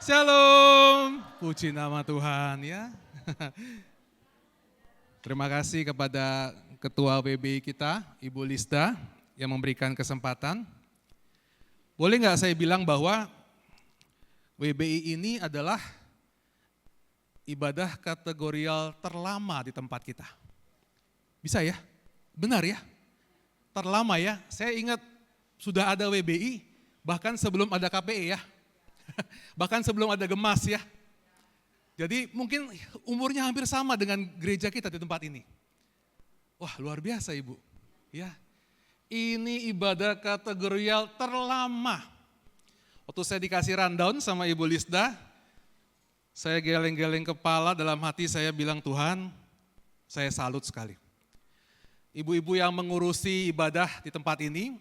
Shalom, puji nama Tuhan ya. Terima kasih kepada Ketua WBI kita, Ibu Lisda, yang memberikan kesempatan. Boleh nggak saya bilang bahwa WBI ini adalah ibadah kategorial terlama di tempat kita? Bisa ya? Benar ya? Terlama ya, saya ingat sudah ada WBI, bahkan sebelum ada KPI ya. Bahkan sebelum ada Gemas ya. Jadi mungkin umurnya hampir sama dengan gereja kita di tempat ini. Wah, luar biasa Ibu. Ya. Ini ibadah kategorial terlama. Waktu saya dikasih rundown sama Ibu Lisda, saya geleng-geleng kepala, dalam hati saya bilang, Tuhan, saya salut sekali. Ibu-ibu yang mengurusi ibadah di tempat ini,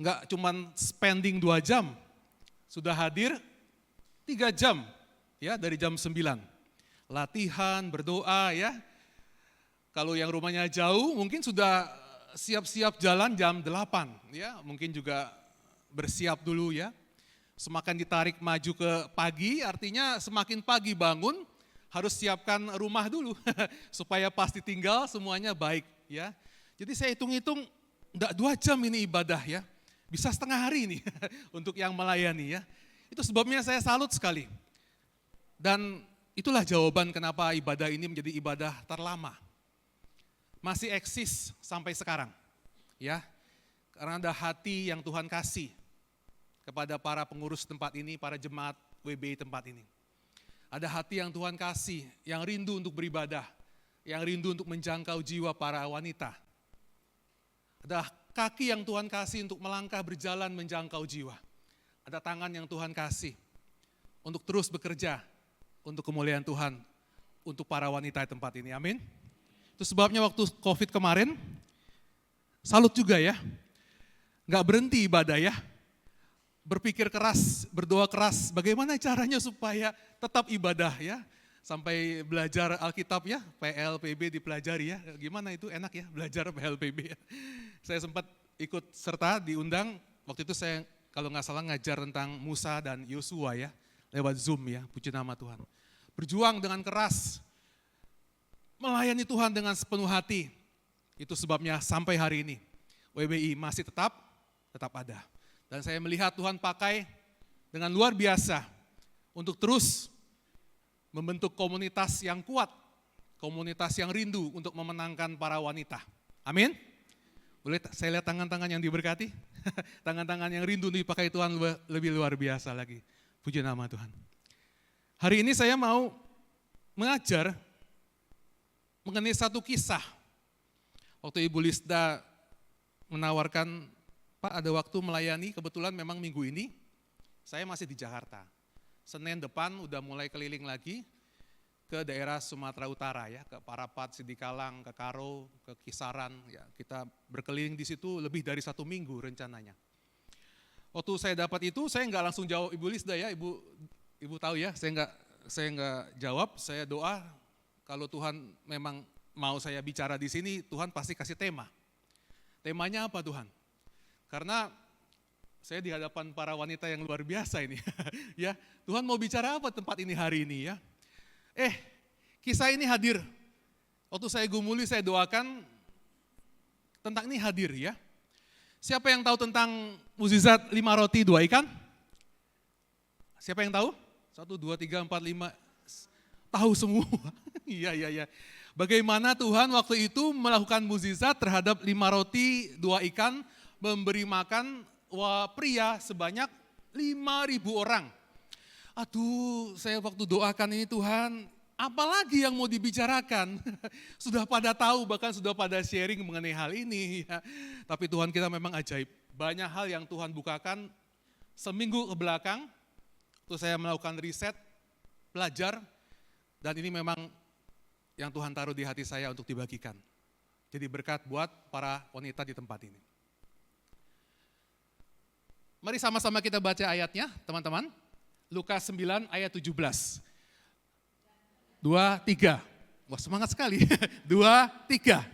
enggak cuman spending 2 jam, sudah hadir 3 jam, ya dari jam 9. Latihan, berdoa ya. Kalau yang rumahnya jauh mungkin sudah siap-siap jalan jam 8, ya mungkin juga bersiap dulu ya. Semakin ditarik maju ke pagi, artinya semakin pagi bangun, harus siapkan rumah dulu, supaya pas ditinggal semuanya baik ya. Jadi saya hitung-hitung, enggak 2 jam ini ibadah ya. Bisa setengah hari nih untuk yang melayani ya. Itu sebabnya saya salut sekali. Dan itulah jawaban kenapa ibadah ini menjadi ibadah terlama. Masih eksis sampai sekarang. Ya. Karena ada hati yang Tuhan kasih kepada para pengurus tempat ini, para jemaat WBI tempat ini. Ada hati yang Tuhan kasih, yang rindu untuk beribadah, yang rindu untuk menjangkau jiwa para wanita. Ada kaki yang Tuhan kasih untuk melangkah berjalan menjangkau jiwa. Ada tangan yang Tuhan kasih untuk terus bekerja untuk kemuliaan Tuhan, untuk para wanita di tempat ini, amin. Itu sebabnya waktu COVID kemarin, salut juga ya, gak berhenti ibadah ya, berpikir keras, berdoa keras, bagaimana caranya supaya tetap ibadah ya, sampai belajar Alkitab ya, PLPB dipelajari ya, gimana itu enak ya belajar PLPB ya. Saya sempat ikut serta diundang, waktu itu saya kalau nggak salah ngajar tentang Musa dan Yosua ya, lewat Zoom ya, puji nama Tuhan. Berjuang dengan keras, melayani Tuhan dengan sepenuh hati, itu sebabnya sampai hari ini WBI masih tetap ada. Dan saya melihat Tuhan pakai dengan luar biasa untuk terus membentuk komunitas yang kuat, komunitas yang rindu untuk memenangkan para wanita. Amin. Boleh saya lihat tangan-tangan yang diberkati? Tangan-tangan yang rindu dipakai Tuhan lebih luar biasa lagi. Puji nama Tuhan. Hari ini saya mau mengajar mengenai satu kisah. Waktu Ibu Lisda menawarkan, Pak ada waktu melayani, kebetulan memang minggu ini saya masih di Jakarta. Senin depan udah mulai keliling lagi ke daerah Sumatera Utara ya, ke Parapat, Sidikalang, ke Karo, ke Kisaran ya. Kita berkeliling di situ lebih dari 1 minggu rencananya. Waktu saya dapat itu, saya nggak langsung jawab Ibu Lisda ya, Ibu tahu ya, saya nggak jawab, saya doa kalau Tuhan memang mau saya bicara di sini, Tuhan pasti kasih tema. Temanya apa Tuhan? Karena saya di hadapan para wanita yang luar biasa ini. Ya, Tuhan mau bicara apa tempat ini hari ini ya? Kisah ini hadir. Waktu saya gumuli, saya doakan tentang ini hadir ya. Siapa yang tahu tentang mukjizat 5 roti 2 ikan? Siapa yang tahu? 1, 2, 3, 4, 5. Tahu semua. Iya. Bagaimana Tuhan waktu itu melakukan mukjizat terhadap 5 roti 2 ikan, memberi makan pria sebanyak 5.000 orang. Aduh, saya waktu doakan ini Tuhan, apalagi yang mau dibicarakan? Sudah pada tahu, bahkan sudah pada sharing mengenai hal ini. Ya. Tapi Tuhan kita memang ajaib. Banyak hal yang Tuhan bukakan seminggu ke belakang, itu saya melakukan riset, belajar, dan ini memang yang Tuhan taruh di hati saya untuk dibagikan. Jadi berkat buat para wanita di tempat ini. Mari sama-sama kita baca ayatnya, teman-teman. Lukas 9 ayat 17. 2, 3. Wah semangat sekali. 2, 3.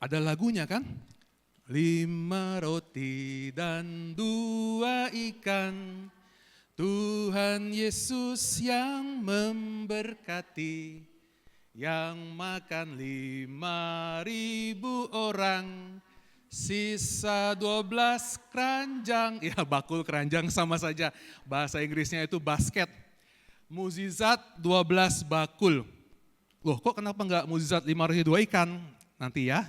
Ada lagunya kan? 5 roti dan 2 ikan, Tuhan Yesus yang memberkati, yang makan 5.000 orang, sisa 12 keranjang. Ya, bakul keranjang sama saja, bahasa Inggrisnya itu basket. Mukjizat 12 bakul. Loh, kok kenapa enggak mukjizat 5 roti 2 ikan? Nanti ya.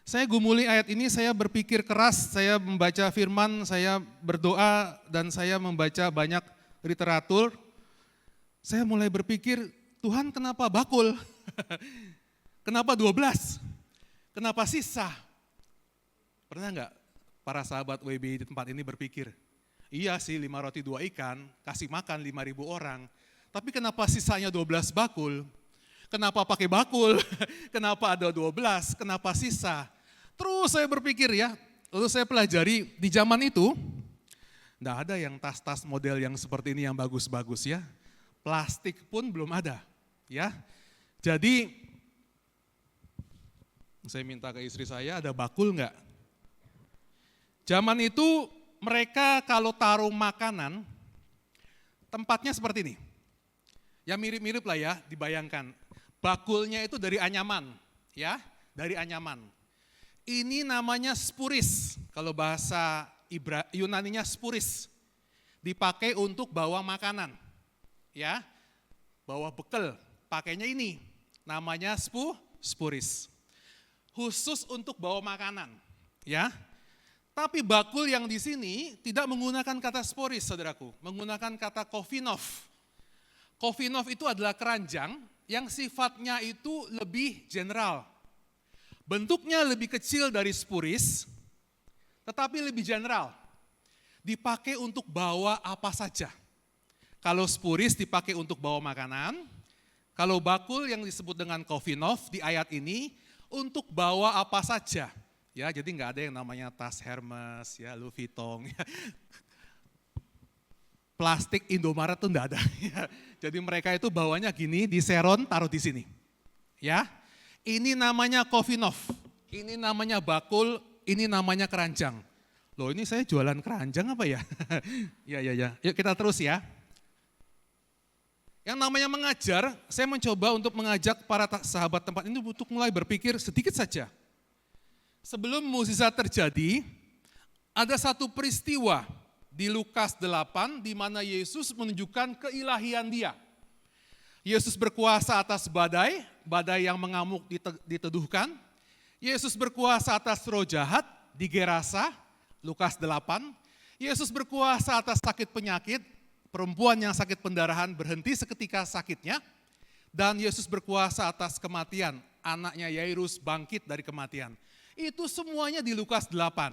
Saya gumuli ayat ini, saya berpikir keras, saya membaca firman, saya berdoa, dan saya membaca banyak literatur. Saya mulai berpikir, Tuhan kenapa bakul? Kenapa 12? Kenapa sisa? Pernah enggak para sahabat WBI di tempat ini berpikir, iya sih 5 roti 2 ikan, kasih makan 5.000 orang, tapi kenapa sisanya 12 bakul? Kenapa pakai bakul? Kenapa ada 12? Kenapa sisa? Terus saya berpikir ya, lalu saya pelajari di zaman itu, enggak ada yang tas-tas model yang seperti ini yang bagus-bagus ya. Plastik pun belum ada ya. Jadi saya minta ke istri saya, ada bakul enggak? Zaman itu mereka kalau taruh makanan, tempatnya seperti ini. Ya mirip-mirip lah ya, dibayangkan. Bakulnya itu dari anyaman, ya, dari anyaman. Ini namanya spuris, kalau bahasa Yunaninya spuris. Dipakai untuk bawa makanan, ya, bawa bekal. Pakainya ini, namanya spuris. Khusus untuk bawa makanan, ya. Tapi bakul yang di sini tidak menggunakan kata sporis, saudaraku, menggunakan kata kofinov. Kofinov itu adalah keranjang yang sifatnya itu lebih general. Bentuknya lebih kecil dari spuris, tetapi lebih general. Dipakai untuk bawa apa saja. Kalau spuris dipakai untuk bawa makanan, kalau bakul yang disebut dengan kofinov di ayat ini untuk bawa apa saja. Ya, jadi nggak ada yang namanya tas Hermes, ya, Louis Vuitton, ya. Plastik Indomaret tuh enggak ada. Ya. Jadi mereka itu bawanya gini, di seron, taruh di sini. Ya, ini namanya kofinov, ini namanya bakul, ini namanya keranjang. Loh, ini saya jualan keranjang apa ya? Ya. Yuk kita terus ya. Yang namanya mengajar, saya mencoba untuk mengajak para sahabat tempat ini untuk mulai berpikir sedikit saja. Sebelum mukjizat terjadi, ada satu peristiwa di Lukas 8 di mana Yesus menunjukkan keilahian Dia. Yesus berkuasa atas badai yang mengamuk diteduhkan. Yesus berkuasa atas roh jahat di Gerasa, Lukas 8. Yesus berkuasa atas sakit penyakit, perempuan yang sakit pendarahan berhenti seketika sakitnya. Dan Yesus berkuasa atas kematian, anaknya Yairus bangkit dari kematian. Itu semuanya di Lukas 8.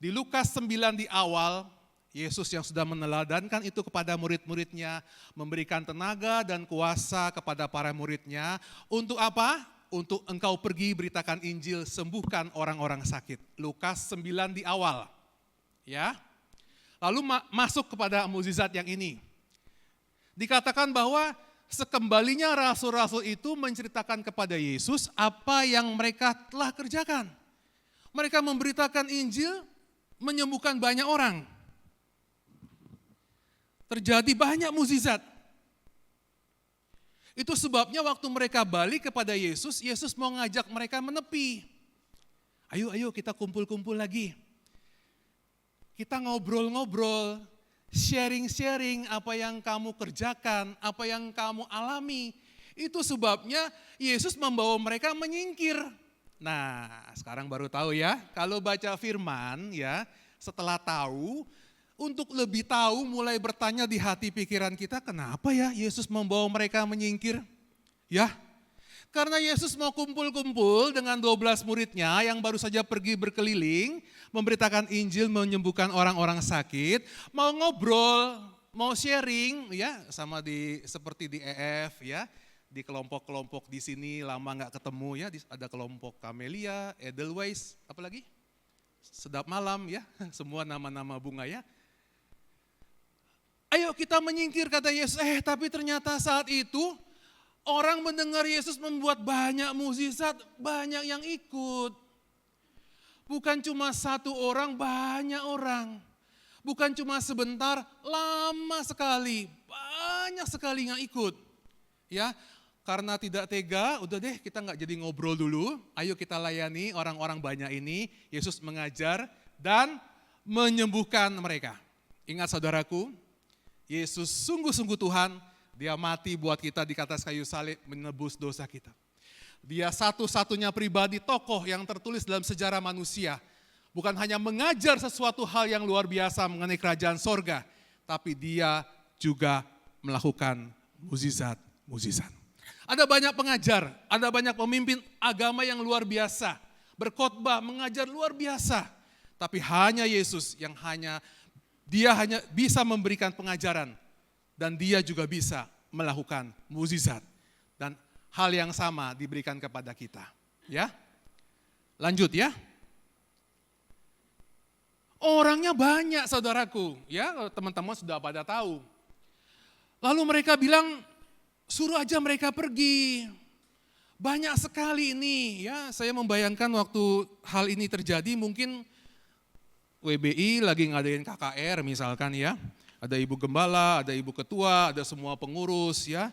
Di Lukas 9 di awal, Yesus yang sudah meneladankan itu kepada murid-muridnya, memberikan tenaga dan kuasa kepada para muridnya. Untuk apa? Untuk engkau pergi beritakan Injil, sembuhkan orang-orang sakit. Lukas 9 di awal. Ya. Lalu masuk kepada mukjizat yang ini. Dikatakan bahwa sekembalinya rasul-rasul itu menceritakan kepada Yesus apa yang mereka telah kerjakan. Mereka memberitakan Injil, menyembuhkan banyak orang. Terjadi banyak mukjizat. Itu sebabnya waktu mereka balik kepada Yesus, Yesus mau ngajak mereka menepi. Ayo kita kumpul-kumpul lagi. Kita ngobrol-ngobrol, sharing-sharing apa yang kamu kerjakan, apa yang kamu alami. Itu sebabnya Yesus membawa mereka menyingkir. Nah, sekarang baru tahu ya, kalau baca firman ya, setelah tahu, untuk lebih tahu mulai bertanya di hati pikiran kita, kenapa ya Yesus membawa mereka menyingkir? Ya, karena Yesus mau kumpul-kumpul dengan 12 muridnya yang baru saja pergi berkeliling, memberitakan Injil, menyembuhkan orang-orang sakit, mau ngobrol, mau sharing ya, sama seperti di EF ya, di kelompok-kelompok di sini lama nggak ketemu ya, ada kelompok Camellia, Edelweiss, apa lagi? Sedap malam ya, semua nama-nama bunga ya. Ayo kita menyingkir kata Yesus, tapi ternyata saat itu Orang mendengar Yesus membuat banyak mukjizat, banyak yang ikut. Bukan cuma satu orang, banyak orang. Bukan cuma sebentar, lama sekali, banyak sekali yang ikut. Ya, karena tidak tega, udah deh kita nggak jadi ngobrol dulu. Ayo kita layani orang-orang banyak ini. Yesus mengajar dan menyembuhkan mereka. Ingat saudaraku, Yesus sungguh-sungguh Tuhan. Dia mati buat kita di atas kayu salib menebus dosa kita. Dia satu-satunya pribadi tokoh yang tertulis dalam sejarah manusia. Bukan hanya mengajar sesuatu hal yang luar biasa mengenai kerajaan sorga. Tapi dia juga melakukan mukjizat. Ada banyak pengajar, ada banyak pemimpin agama yang luar biasa. Berkhotbah, mengajar luar biasa. Tapi hanya Yesus yang dia hanya bisa memberikan pengajaran. Dan dia juga bisa melakukan mukjizat. Dan hal yang sama diberikan kepada kita. Ya, lanjut ya. Orangnya banyak saudaraku. Ya, teman-teman sudah pada tahu. Lalu mereka bilang, suruh aja mereka pergi. Banyak sekali ini. Ya, saya membayangkan waktu hal ini terjadi mungkin WBI lagi ngadain KKR misalkan ya. Ada ibu gembala, ada ibu ketua, ada semua pengurus ya.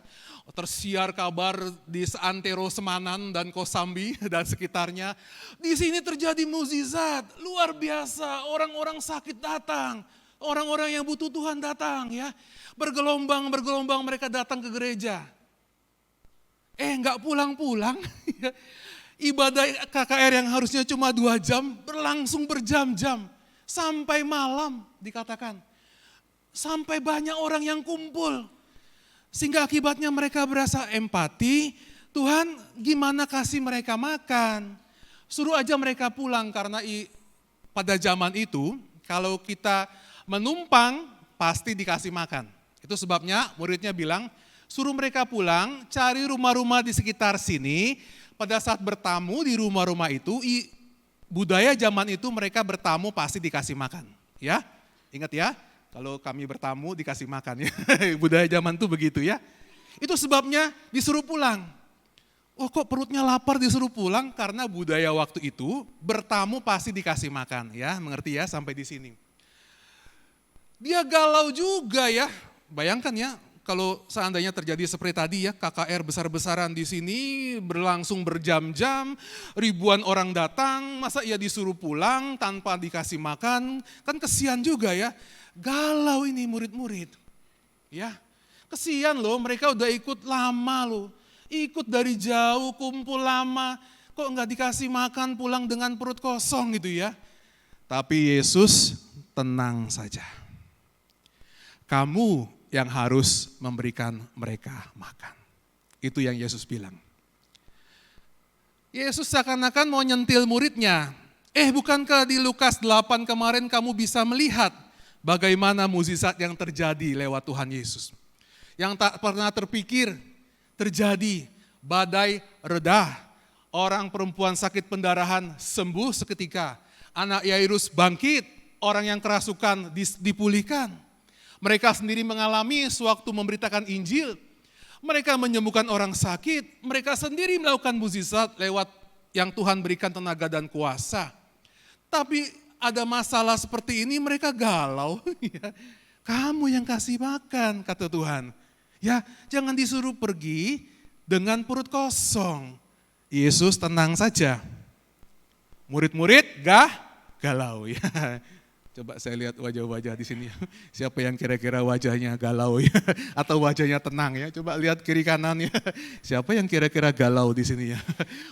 Tersiar kabar di seantero Semanan dan Kosambi dan sekitarnya. Di sini terjadi mukjizat, luar biasa. Orang-orang sakit datang, orang-orang yang butuh Tuhan datang ya. Bergelombang mereka datang ke gereja. Enggak pulang-pulang. Ibadah KKR yang harusnya cuma 2 jam, berlangsung berjam-jam. Sampai malam dikatakan. Sampai banyak orang yang kumpul. Sehingga akibatnya mereka berasa empati. Tuhan gimana kasih mereka makan. Suruh aja mereka pulang karena pada zaman itu kalau kita menumpang pasti dikasih makan. Itu sebabnya muridnya bilang suruh mereka pulang cari rumah-rumah di sekitar sini. Pada saat bertamu di rumah-rumah itu budaya zaman itu mereka bertamu pasti dikasih makan. Ya, ingat ya. Kalau kami bertamu dikasih makan ya. Budaya zaman itu begitu ya. Itu sebabnya disuruh pulang. Oh kok perutnya lapar disuruh pulang? Karena budaya waktu itu bertamu pasti dikasih makan ya. Mengerti ya sampai di sini. Dia galau juga ya. Bayangkan ya kalau seandainya terjadi seperti tadi ya. KKR besar-besaran di sini berlangsung berjam-jam. Ribuan orang datang. Masa ia disuruh pulang tanpa dikasih makan? Kan kesian juga ya. Galau ini murid-murid. Ya, kesian loh mereka udah ikut lama loh. Ikut dari jauh, kumpul lama. Kok enggak dikasih makan pulang dengan perut kosong gitu ya. Tapi Yesus tenang saja. Kamu yang harus memberikan mereka makan. Itu yang Yesus bilang. Yesus seakan-akan mau nyentil muridnya. Bukankah di Lukas 8 kemarin kamu bisa melihat bagaimana mukjizat yang terjadi lewat Tuhan Yesus. Yang tak pernah terpikir terjadi, badai reda, orang perempuan sakit pendarahan sembuh seketika, anak Yairus bangkit, orang yang kerasukan dipulihkan. Mereka sendiri mengalami sewaktu memberitakan Injil, mereka menyembuhkan orang sakit, mereka sendiri melakukan mukjizat lewat yang Tuhan berikan tenaga dan kuasa. Tapi ada masalah seperti ini mereka galau. Kamu yang kasih makan kata Tuhan. Ya jangan disuruh pergi dengan perut kosong. Yesus tenang saja. Murid-murid galau ya. Coba saya lihat wajah-wajah di sini. Siapa yang kira-kira wajahnya galau ya? Atau wajahnya tenang ya? Coba lihat kiri kanan ya. Siapa yang kira-kira galau di sini ya?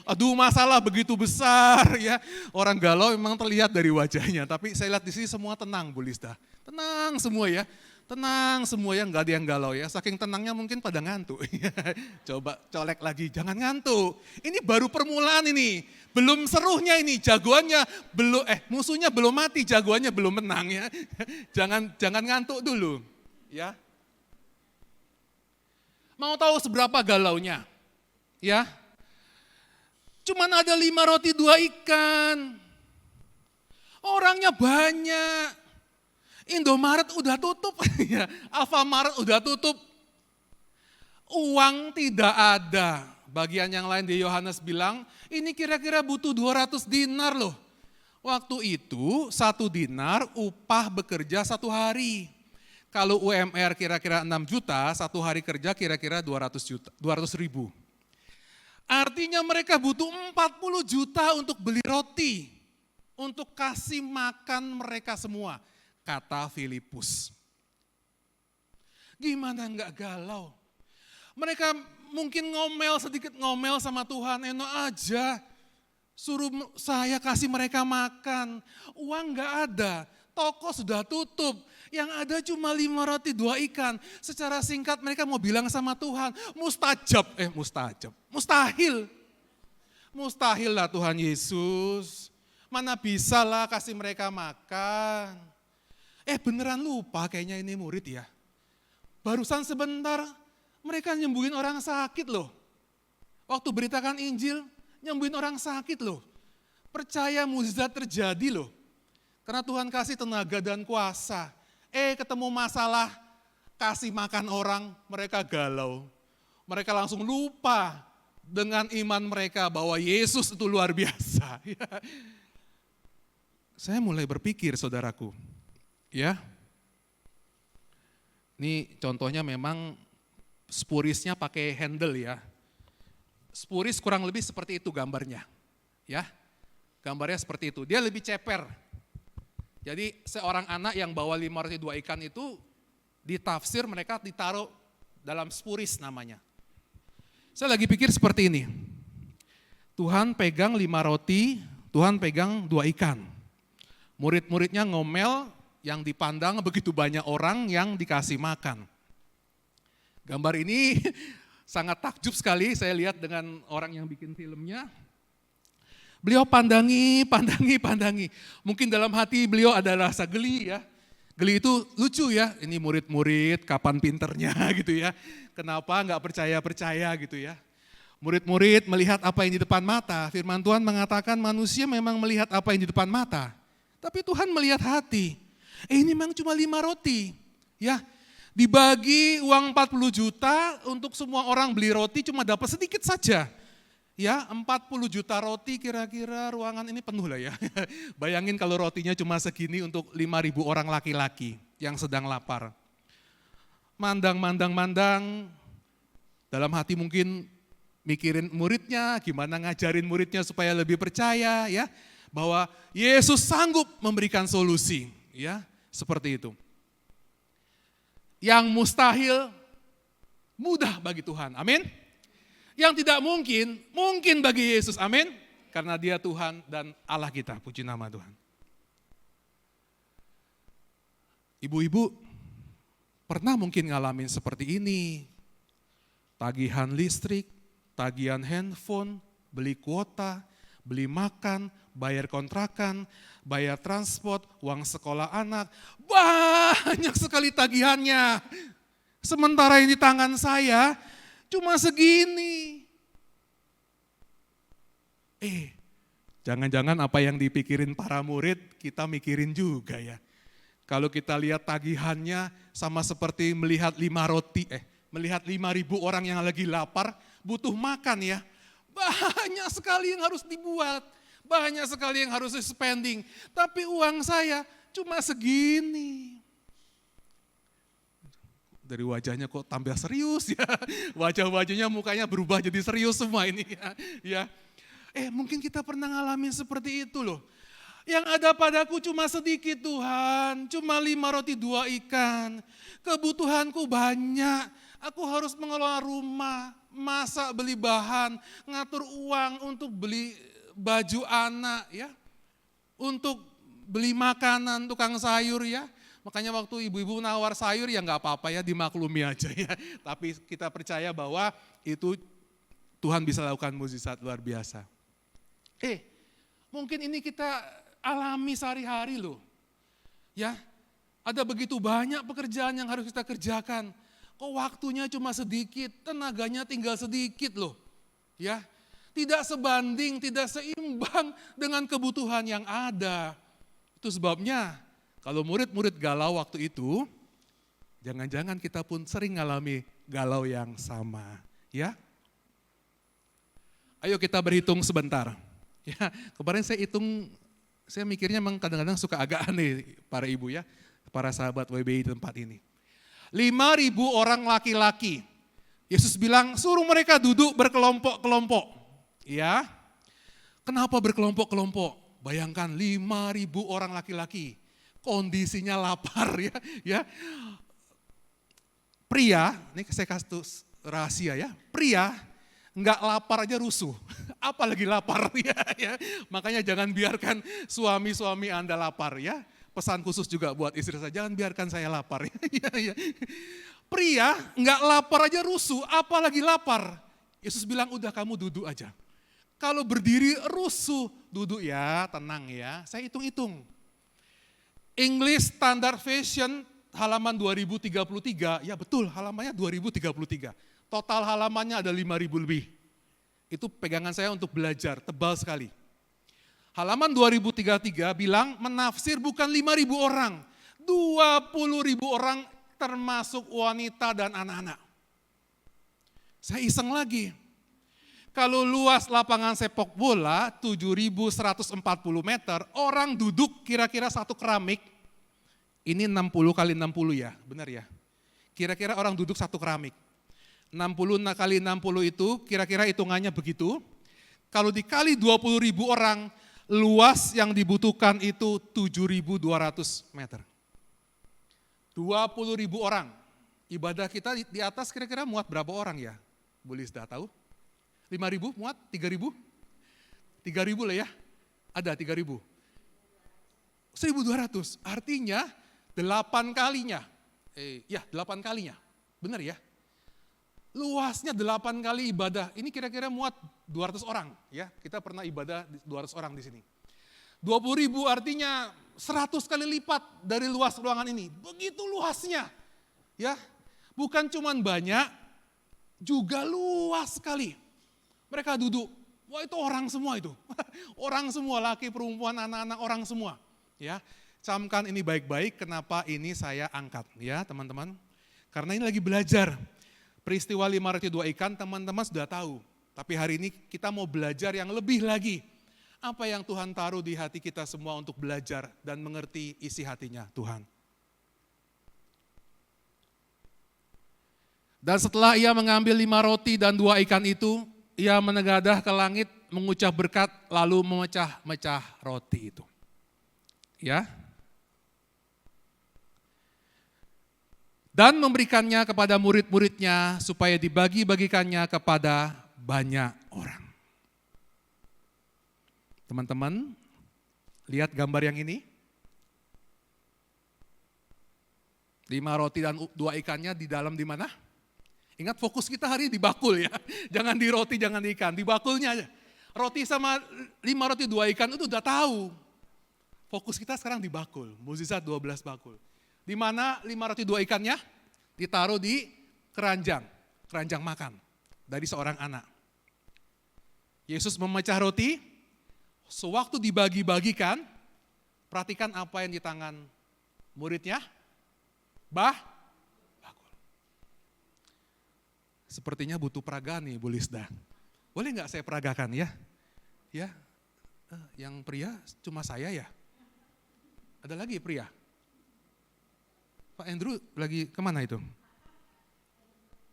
Aduh masalah begitu besar ya. Orang galau memang terlihat dari wajahnya. Tapi saya lihat di sini semua tenang Bu Lista. Tenang semua ya. Tenang semua ya, nggak ada yang galau ya. Saking tenangnya mungkin pada ngantuk. Coba colek lagi, jangan ngantuk. Ini baru permulaan ini. Belum seruhnya ini, jagoannya belum musuhnya belum mati, jagoannya belum menang ya. Jangan ngantuk dulu, ya. Mau tahu seberapa galaunya? Ya. Cuman ada 5 roti 2 ikan. Orangnya banyak. Indomaret udah tutup, ya. Alfamaret udah tutup. Uang tidak ada. Bagian yang lain di Yohanes bilang, ini kira-kira butuh 200 dinar loh. Waktu itu 1 dinar upah bekerja 1 hari. Kalau UMR kira-kira 6 juta, 1 hari kerja kira-kira 200 ribu. Artinya mereka butuh 40 juta untuk beli roti. Untuk kasih makan mereka semua, kata Filipus. Gimana enggak galau? Mereka mungkin sedikit ngomel sama Tuhan, enak aja. Suruh saya kasih mereka makan, uang enggak ada, toko sudah tutup. Yang ada cuma 5 roti 2 ikan. Secara singkat mereka mau bilang sama Tuhan, mustahil. Mustahil lah Tuhan Yesus. Mana bisa lah kasih mereka makan. Beneran lupa kayaknya ini murid ya. Barusan sebentar mereka nyembuhin orang sakit loh. Waktu beritakan Injil, nyembuhin orang sakit loh. Percaya mukjizat terjadi loh. Karena Tuhan kasih tenaga dan kuasa. Ketemu masalah, kasih makan orang, mereka galau. Mereka langsung lupa dengan iman mereka bahwa Yesus itu luar biasa. Saya mulai berpikir saudaraku, ya. Ini contohnya memang spurisnya pakai handle ya. Spuris kurang lebih seperti itu gambarnya. Ya. Gambarnya seperti itu. Dia lebih ceper. Jadi seorang anak yang bawa 5 roti 2 ikan itu ditafsir mereka ditaruh dalam spuris namanya. Saya lagi pikir seperti ini. Tuhan pegang 5 roti, Tuhan pegang 2 ikan. Murid-muridnya ngomel, yang dipandang begitu banyak orang yang dikasih makan. Gambar ini sangat takjub sekali, saya lihat dengan orang yang bikin filmnya. Beliau pandangi. Mungkin dalam hati beliau ada rasa geli ya. Geli itu lucu ya, ini murid-murid kapan pinternya gitu ya. Kenapa nggak percaya gitu ya. Murid-murid melihat apa yang di depan mata, firman Tuhan mengatakan manusia memang melihat apa yang di depan mata. Tapi Tuhan melihat hati. Ini memang cuma 5 roti. Ya, dibagi uang 40 juta untuk semua orang beli roti cuma dapat sedikit saja. Ya, 40 juta roti kira-kira ruangan ini penuh lah ya. Bayangin kalau rotinya cuma segini untuk 5.000 orang laki-laki yang sedang lapar. Mandang, dalam hati mungkin mikirin muridnya, gimana ngajarin muridnya supaya lebih percaya ya. Bahwa Yesus sanggup memberikan solusi, ya, seperti itu. Yang mustahil mudah bagi Tuhan, amin. Yang tidak mungkin bagi Yesus, amin. Karena Dia Tuhan dan Allah kita, puji nama Tuhan. Ibu-ibu pernah mungkin ngalamin seperti ini. Tagihan listrik, tagihan handphone, beli kuota, beli makan, bayar kontrakan, bayar transport, uang sekolah anak, banyak sekali tagihannya. Sementara ini tangan saya cuma segini. Jangan-jangan apa yang dipikirin para murid kita mikirin juga ya. Kalau kita lihat tagihannya sama seperti melihat 5.000 orang yang lagi lapar, butuh makan ya. Banyak sekali yang harus dibuat, banyak sekali yang harus spending. Tapi uang saya cuma segini. Dari wajahnya kok tampil serius ya. Wajah-wajahnya mukanya berubah jadi serius semua ini ya. Mungkin kita pernah ngalamin seperti itu loh. Yang ada padaku cuma sedikit Tuhan, cuma 5 roti 2 ikan. Kebutuhanku banyak, aku harus mengelola rumah, masak, beli bahan, ngatur uang untuk beli baju anak ya. Untuk beli makanan, tukang sayur ya. Makanya waktu ibu-ibu nawar sayur ya nggak apa-apa ya, dimaklumi aja ya. Tapi kita percaya bahwa itu Tuhan bisa lakukan mukjizat luar biasa. Mungkin ini kita alami sehari-hari loh. Ya, ada begitu banyak pekerjaan yang harus kita kerjakan. Kok waktunya cuma sedikit, tenaganya tinggal sedikit loh. Ya, tidak sebanding, tidak seimbang dengan kebutuhan yang ada. Itu sebabnya kalau murid-murid galau waktu itu, jangan-jangan kita pun sering ngalami galau yang sama, ya. Ayo kita berhitung sebentar. Ya, kemarin saya hitung, saya mikirnya memang kadang-kadang suka agak aneh para ibu ya, para sahabat WBI di tempat ini. 5.000 orang laki-laki. Yesus bilang suruh mereka duduk berkelompok-kelompok. Ya, kenapa berkelompok-kelompok? Bayangkan 5.000 orang laki-laki, kondisinya lapar ya. Pria, ini saya kasih rahasia ya, pria nggak lapar aja rusuh, apalagi lapar ya. Makanya jangan biarkan suami-suami Anda lapar ya. Pesan khusus juga buat istri saya, jangan biarkan saya lapar ya. Pria nggak lapar aja rusuh, apalagi lapar. Yesus bilang udah kamu duduk aja. Kalau berdiri rusuh, duduk ya, tenang ya. Saya hitung-hitung. English Standard Version halaman 2033, ya betul halamannya 2033. Total halamannya ada 5.000 lebih. Itu pegangan saya untuk belajar, tebal sekali. Halaman 2033 bilang menafsir bukan 5.000 orang, 20.000 orang termasuk wanita dan anak-anak. Saya iseng lagi. Kalau luas lapangan sepak bola 7.140 meter, orang duduk kira-kira satu keramik, ini 60 kali 60 ya, benar ya. Kira-kira orang duduk satu keramik. 60 kali 60 itu kira-kira hitungannya begitu. Kalau dikali 20.000 orang, luas yang dibutuhkan itu 7.200 meter. 20.000 orang. Ibadah kita di atas kira-kira muat berapa orang ya? Bu Lisda tahu? 5.000 muat? 3.000? 3.000 lah ya. Ada 3.000. 1.200. Artinya 8 kalinya. 8 kalinya. Benar ya? Luasnya 8 kali ibadah. Ini kira-kira muat 200 orang. Ya, kita pernah ibadah 200 orang di sini. 20.000 artinya 100 kali lipat dari luas ruangan ini. Begitu luasnya. Ya, bukan cuman banyak, juga luas sekali. Mereka duduk. Wah, itu orang semua itu. Orang semua, laki, perempuan, anak-anak, orang semua. Ya, camkan ini baik-baik kenapa ini saya angkat ya, teman-teman. Karena ini lagi belajar. Peristiwa 5 roti 2 ikan teman-teman sudah tahu. Tapi hari ini kita mau belajar yang lebih lagi. Apa yang Tuhan taruh di hati kita semua untuk belajar dan mengerti isi hatinya Tuhan. Dan setelah ia mengambil 5 roti dan 2 ikan itu, ia menegadah ke langit, mengucap berkat, lalu memecah-mecah roti itu. Ya. Dan memberikannya kepada murid-muridnya supaya dibagi-bagikannya kepada banyak orang. Teman-teman, lihat gambar yang ini. 5 roti dan 2 ikannya di dalam di mana? Ingat fokus kita hari di bakul ya. Jangan di roti, jangan di ikan, di bakulnya aja. Roti sama 5 roti 2 ikan itu udah tahu. Fokus kita sekarang di bakul, mukjizat 12 bakul. Di mana 5 roti 2 ikannya? Ditaruh di keranjang makan dari seorang anak. Yesus memecah roti, sewaktu dibagi-bagikan, perhatikan apa yang di tangan muridnya, bakul. Sepertinya butuh peragaan nih Bu Lisda. Boleh nggak saya peragakan ya? Ya, yang pria cuma saya ya? Ada lagi pria? Pak Andrew lagi kemana itu?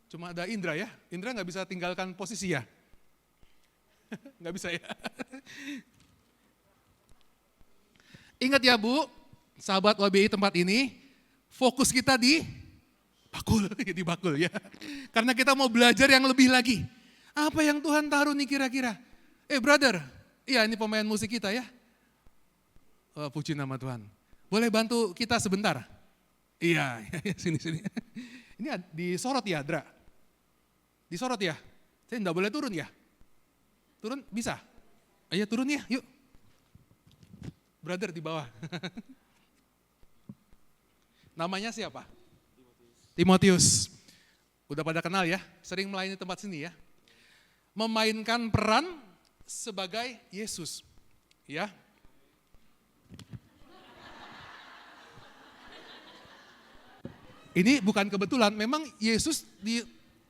Cuma ada Indra ya? Indra nggak bisa tinggalkan posisi ya? Nggak bisa ya? Ingat ya Bu, sahabat WBI tempat ini, fokus kita di bakul ya. Karena kita mau belajar yang lebih lagi. Apa yang Tuhan taruh nih kira-kira? Brother, iya ini pemain musik kita ya. Oh, puji nama Tuhan. Boleh bantu kita sebentar? Iya, sini. Ini disorot ya, Dra? Disorot ya? Saya enggak boleh turun ya? Turun bisa? Ayo turun ya, yuk. Brother di bawah. Namanya siapa? Timotius. Udah pada kenal ya? Sering melayani tempat sini ya? Memainkan peran sebagai Yesus. Ya. Ini bukan kebetulan, memang Yesus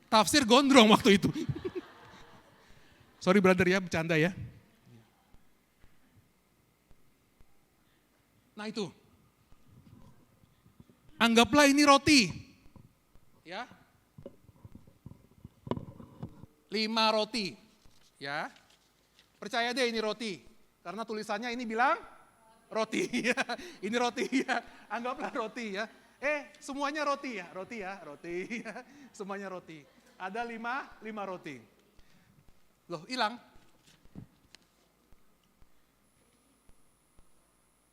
Tafsir gondrong waktu itu. Sorry brother ya, bercanda ya. Nah itu. Anggaplah ini roti. Ya. 5 roti. Ya. Percaya deh ini roti. Karena tulisannya ini bilang roti. Ini roti ya. Anggaplah roti ya. Semuanya roti ya. Roti ya, roti. Semuanya roti. Ada 5 roti. Loh, hilang.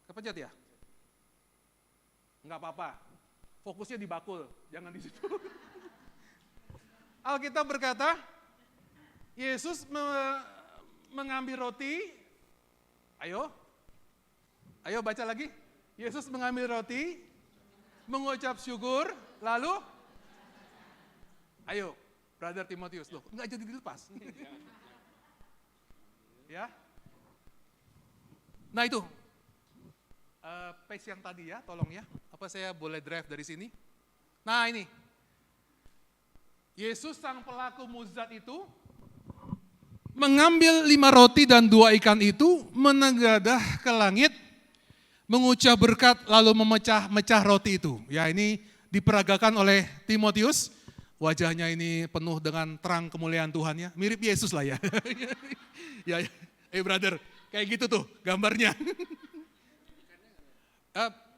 Kepencet ya? Enggak apa-apa. Fokusnya di bakul, jangan di situ. Alkitab berkata, Yesus mengambil roti. Ayo baca lagi. Yesus mengambil roti, mengucap syukur, lalu ayo, Brother Timotius, loh, enggak jadi dilepas. Ya. Nah itu, page yang tadi ya, tolong ya. Apa saya boleh drive dari sini? Nah ini, Yesus sang pelaku mukjizat itu mengambil 5 roti dan 2 ikan itu, menegadah ke langit, mengucap berkat lalu memecah-mecah roti itu. Ya ini diperagakan oleh Timotius, wajahnya ini penuh dengan terang kemuliaan Tuhan ya, mirip Yesus lah ya. Ya, brother, kayak gitu tuh gambarnya.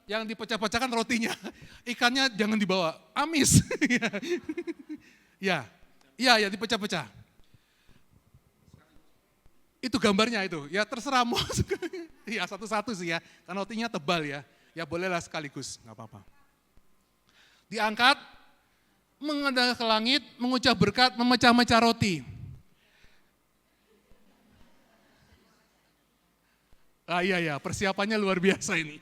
Yang dipecah-pecahkan rotinya, ikannya jangan dibawa, amis. Ya dipecah-pecah. Itu gambarnya itu, ya terserah mau. Ya satu-satu sih ya, karena rotinya tebal ya. Ya bolehlah sekaligus, nggak apa-apa. Diangkat, mengendarai ke langit, mengucap berkat, memecah-mecah roti. Iya, persiapannya luar biasa ini.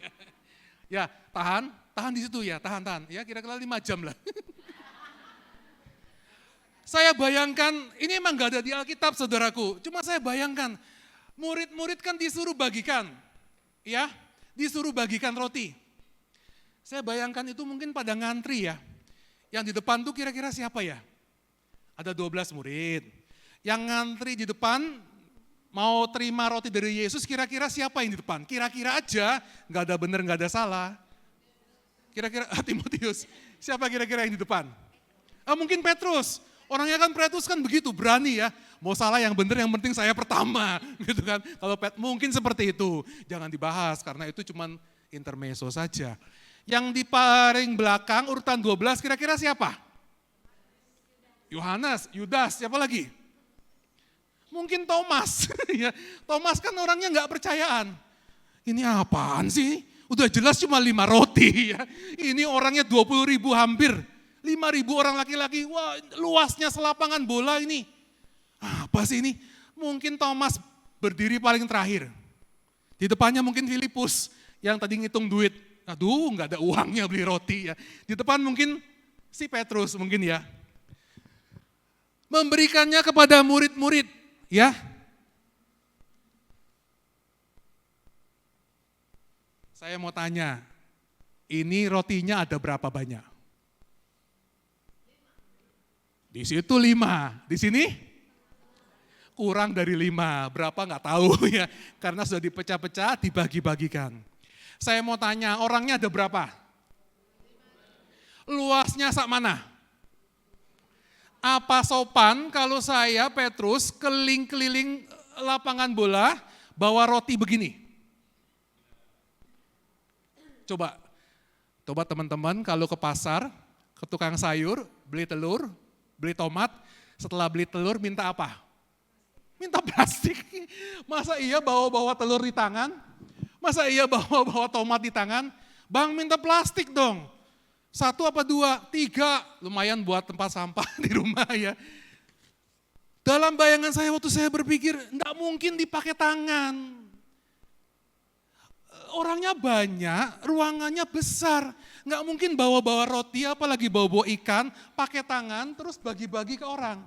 Ya, tahan di situ ya, tahan. Ya kira-kira 5 jam lah. Saya bayangkan, ini emang gak ada di Alkitab saudaraku, cuma saya bayangkan, murid-murid kan disuruh bagikan, ya, disuruh bagikan roti. Saya bayangkan itu mungkin pada ngantri ya, yang di depan tuh kira-kira siapa ya? Ada 12 murid, yang ngantri di depan mau terima roti dari Yesus, kira-kira siapa yang di depan? Kira-kira aja, gak ada benar, gak ada salah. Kira-kira Timotius, siapa kira-kira yang di depan? Mungkin Petrus. Orangnya kan Petrus kan begitu, berani ya. Mau salah yang benar, yang penting saya pertama. Gitu kan. Kalau mungkin seperti itu. Jangan dibahas karena itu cuma intermezzo saja. Yang di paling belakang urutan 12 kira-kira siapa? Yohanes, Yudas, siapa lagi? Mungkin Thomas. Ya, Thomas kan orangnya nggak percayaan. Ini apaan sih? Udah jelas cuma 5 roti ya. Ini orangnya 20.000 hampir. 5.000 orang laki-laki, wah luasnya selapangan bola ini. Apa sih ini? Mungkin Thomas berdiri paling terakhir. Di depannya mungkin Filipus yang tadi ngitung duit. Aduh nggak ada uangnya beli roti ya. Di depan mungkin si Petrus mungkin ya. Memberikannya kepada murid-murid ya. Saya mau tanya, ini rotinya ada berapa banyak? Di situ 5, di sini kurang dari 5, berapa nggak tahu ya, karena sudah dipecah-pecah, dibagi-bagikan. Saya mau tanya, orangnya ada berapa? Luasnya sak mana? Apa sopan kalau saya, Petrus, keliling-keliling lapangan bola, bawa roti begini? Coba teman-teman kalau ke pasar, ke tukang sayur, beli telur, beli tomat, setelah beli telur minta apa? Minta plastik. Masa iya bawa-bawa telur di tangan? Masa iya bawa-bawa tomat di tangan? Bang minta plastik dong. 1 apa 2, 3, lumayan buat tempat sampah di rumah ya. Dalam bayangan saya waktu saya berpikir, enggak mungkin dipakai tangan. Orangnya banyak, ruangannya besar, nggak mungkin bawa-bawa roti, apalagi bawa-bawa ikan, pakai tangan terus bagi-bagi ke orang.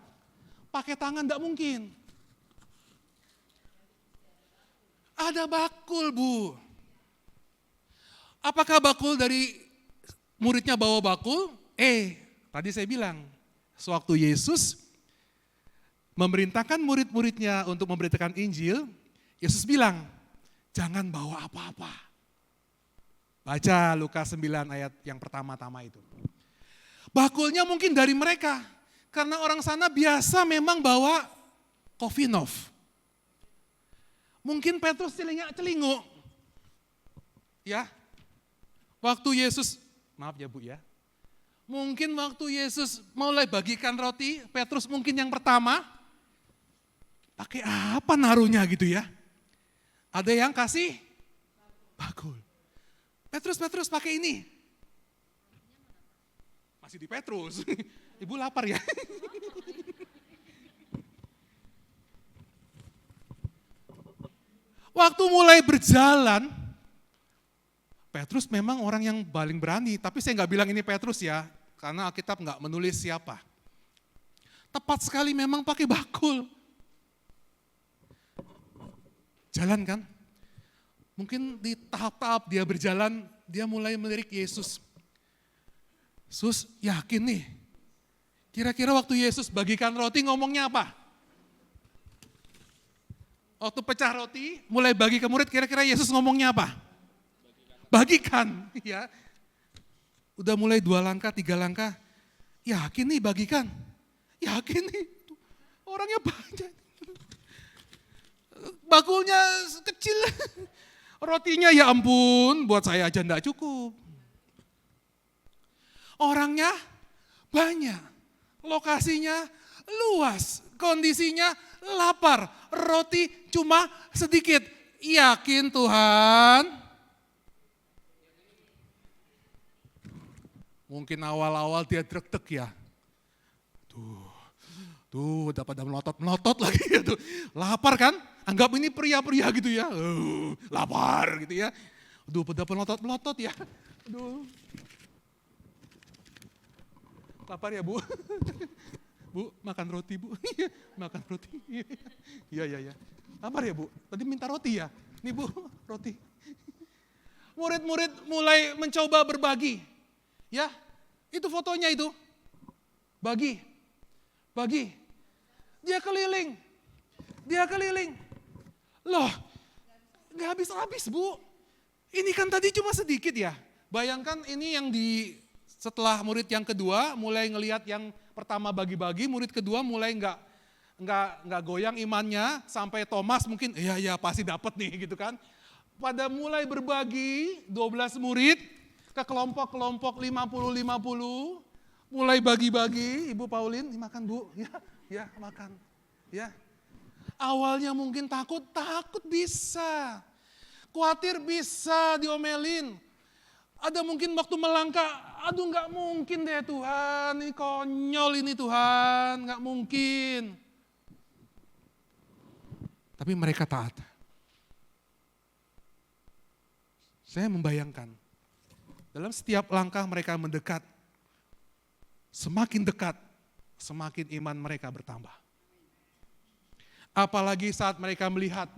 Pakai tangan nggak mungkin. Ada bakul Bu. Apakah bakul dari muridnya bawa bakul? Tadi saya bilang, Sewaktu Yesus memerintahkan murid-muridnya untuk memberitakan Injil, Yesus bilang, jangan bawa apa-apa. Baca Lukas 9 ayat yang pertama-tama itu. Bakulnya mungkin dari mereka, karena orang sana biasa memang bawa Kofinov. Mungkin Petrus celingak-celinguk. Ya, waktu Yesus, maaf ya Bu ya, mungkin waktu Yesus mulai bagikan roti, Petrus mungkin yang pertama, pakai apa naruhnya gitu ya. Ada yang kasih bakul. Petrus pakai ini. Masih di Petrus, Ibu lapar ya. Waktu mulai berjalan, Petrus memang orang yang paling berani, tapi saya nggak bilang ini Petrus ya, karena Alkitab nggak menulis siapa. Tepat sekali memang pakai bakul. Jalan kan? Mungkin di tahap-tahap dia berjalan, dia mulai melirik Yesus. Sus, yakin nih, kira-kira waktu Yesus bagikan roti ngomongnya apa? Waktu pecah roti, mulai bagi ke murid, kira-kira Yesus ngomongnya apa? Bagikan, ya. Udah mulai 2 langkah, 3 langkah, yakin nih bagikan, yakin nih, orangnya banyak. Bakulnya kecil, rotinya ya ampun, buat saya aja enggak cukup. Orangnya banyak, lokasinya luas, kondisinya lapar, roti cuma sedikit. Yakin Tuhan? Mungkin awal-awal dia dreg-deg ya. Tuh udah pada melotot-melotot lagi ya tuh. Lapar kan? Anggap ini pria-pria gitu ya. Lapar gitu ya. Aduh pada melotot-melotot ya. Aduh. Lapar ya Bu? Bu, makan roti Bu. Makan roti. Iya. Lapar ya Bu? Tadi minta roti ya? Nih Bu, roti. Murid-murid mulai mencoba berbagi. Ya, itu fotonya itu. Bagi. Dia keliling. Loh, gak habis-habis Bu. Ini kan tadi cuma sedikit ya. Bayangkan ini yang setelah murid yang kedua mulai ngelihat yang pertama bagi-bagi, murid kedua mulai nggak goyang imannya, sampai Thomas mungkin iya pasti dapat nih gitu kan. Pada mulai berbagi 12 murid ke kelompok-kelompok 50-50, mulai bagi-bagi. Ibu Paulin, makan Bu, ya makan, ya. Awalnya mungkin takut bisa, khawatir bisa diomelin. Ada mungkin waktu melangkah, aduh nggak mungkin deh Tuhan, ini konyol ini Tuhan, nggak mungkin. Tapi mereka taat. Saya membayangkan, dalam setiap langkah mereka mendekat, semakin dekat, semakin iman mereka bertambah. Apalagi saat mereka melihat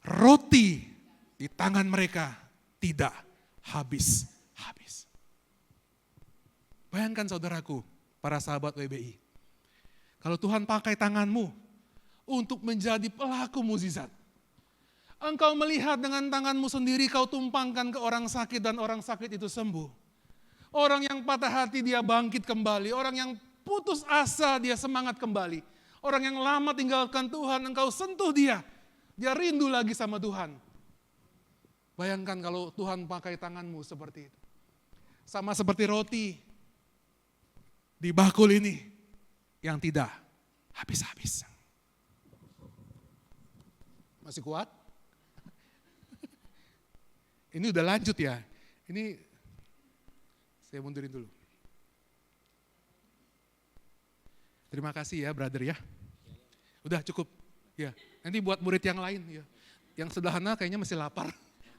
roti di tangan mereka tidak habis. Bayangkan saudaraku, para sahabat WBI. Kalau Tuhan pakai tanganmu untuk menjadi pelaku mukjizat. Engkau melihat dengan tanganmu sendiri, kau tumpangkan ke orang sakit dan orang sakit itu sembuh. Orang yang patah hati dia bangkit kembali. Orang yang putus asa dia semangat kembali. Orang yang lama tinggalkan Tuhan, engkau sentuh dia. Dia rindu lagi sama Tuhan. Bayangkan kalau Tuhan pakai tanganmu seperti itu. Sama seperti roti di bakul ini yang tidak habis-habis. Masih kuat? Ini udah lanjut ya. Ini saya mundurin dulu. Terima kasih ya brother ya. Udah cukup. Ya, nanti buat murid yang lain ya. Yang sederhana kayaknya masih lapar.